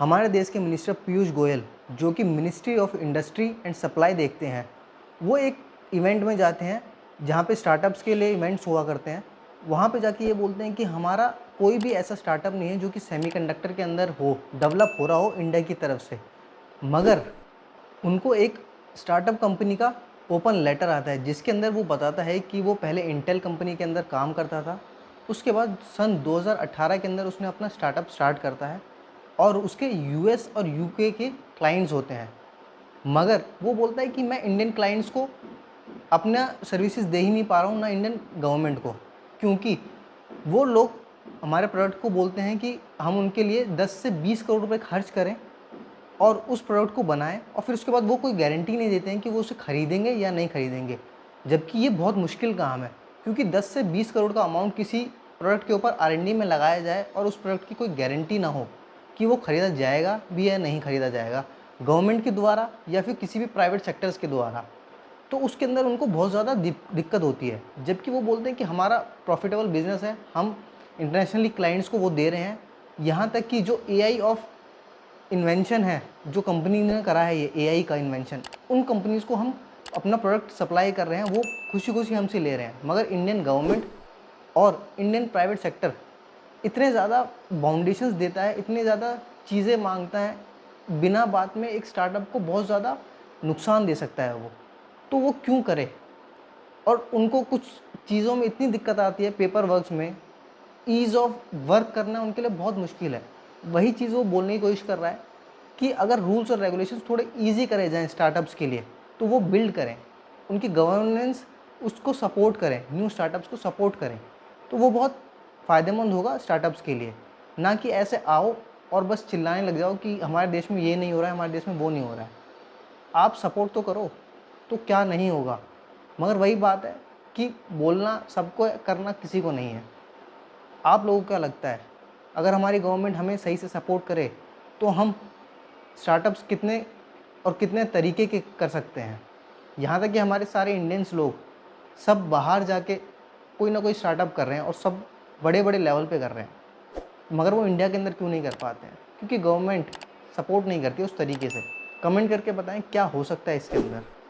हमारे देश के मिनिस्टर पीयूष गोयल, जो कि ministry of industry and supply देखते हैं, वो एक इवेंट में जाते हैं जहाँ पे स्टार्टअप्स के लिए इवेंट्स हुआ करते हैं। वहाँ पे जाके ये बोलते हैं कि हमारा कोई भी ऐसा स्टार्टअप नहीं है जो कि सेमीकंडक्टर के अंदर हो, डेवलप हो रहा हो इंडिया की तरफ से। मगर उनको एक स्टार्टअप कंपनी का ओपन लेटर आता है जिसके अंदर वो बताता है कि वो पहले इंटेल कंपनी के अंदर काम करता था। उसके बाद सन 2018 के अंदर उसने अपना स्टार्टअप स्टार्ट करता है और उसके यूएस और यूके के क्लाइंट्स होते हैं। मगर वो बोलता है कि मैं इंडियन क्लाइंट्स को अपना सर्विसेज दे ही नहीं पा रहा हूँ, ना इंडियन गवर्नमेंट को, क्योंकि वो लोग हमारे प्रोडक्ट को बोलते हैं कि हम उनके लिए 10 से 20 करोड़ रुपए खर्च करें और उस प्रोडक्ट को बनाएं, और फिर उसके बाद वो कोई गारंटी नहीं देते हैं कि वो उसे खरीदेंगे या नहीं खरीदेंगे। जबकि ये बहुत मुश्किल काम है, क्योंकि 10 से 20 करोड़ का अमाउंट किसी प्रोडक्ट के ऊपर R&D में लगाया जाए और उस प्रोडक्ट की कोई गारंटी ना हो कि वो खरीदा जाएगा भी या नहीं खरीदा जाएगा, गवर्नमेंट के द्वारा या फिर किसी भी प्राइवेट सेक्टर्स के द्वारा, तो उसके अंदर उनको बहुत ज़्यादा दिक्कत होती है। जबकि वो बोलते हैं कि हमारा प्रॉफिटेबल बिजनेस है, हम इंटरनेशनली क्लाइंट्स को वो दे रहे हैं। यहाँ तक कि जो AI ऑफ इन्वेंशन है, जो कंपनी ने करा है ये AI का इन्वेंशन, उन कंपनीज़ को हम अपना प्रोडक्ट सप्लाई कर रहे हैं, वो खुशी खुशी हमसे ले रहे हैं। मगर इंडियन गवर्नमेंट और इंडियन प्राइवेट सेक्टर इतने ज़्यादा बाउंडेशंस देता है, इतनी ज़्यादा चीज़ें मांगता है, बिना बात में एक स्टार्टअप को बहुत ज़्यादा नुकसान दे सकता है वो। तो वो क्यों करे? और उनको कुछ चीज़ों में इतनी दिक्कत आती है, पेपर वर्क्स में ईज़ ऑफ वर्क करना उनके लिए बहुत मुश्किल है। वही चीज़ वो बोलने की कोशिश कर रहा है कि अगर रूल्स और रेगुलेशंस थोड़े ईज़ी करे जाएँ स्टार्टअप्स के लिए, तो वो बिल्ड करें, उनकी गवर्नेंस उसको सपोर्ट करें, न्यू स्टार्टअप्स को सपोर्ट करें, तो वो बहुत फ़ायदेमंद होगा स्टार्टअप्स के लिए। ना कि ऐसे आओ और बस चिल्लाने लग जाओ कि हमारे देश में ये नहीं हो रहा है, हमारे देश में वो नहीं हो रहा है। आप सपोर्ट तो करो, तो क्या नहीं होगा। मगर वही बात है कि बोलना सबको है, करना किसी को नहीं है। आप लोगों को क्या लगता है, अगर हमारी गवर्नमेंट हमें सही से सपोर्ट करे तो हम स्टार्टअप्स कितने और कितने तरीके के कर सकते हैं? यहाँ तक कि हमारे सारे इंडियंस लोग सब बाहर जाके कोई ना कोई स्टार्टअप कर रहे हैं और सब बड़े बड़े लेवल पे कर रहे हैं, मगर वो इंडिया के अंदर क्यों नहीं कर पाते हैं? क्योंकि गवर्नमेंट सपोर्ट नहीं करती उस तरीके से। कमेंट करके बताएं क्या हो सकता है इसके अंदर।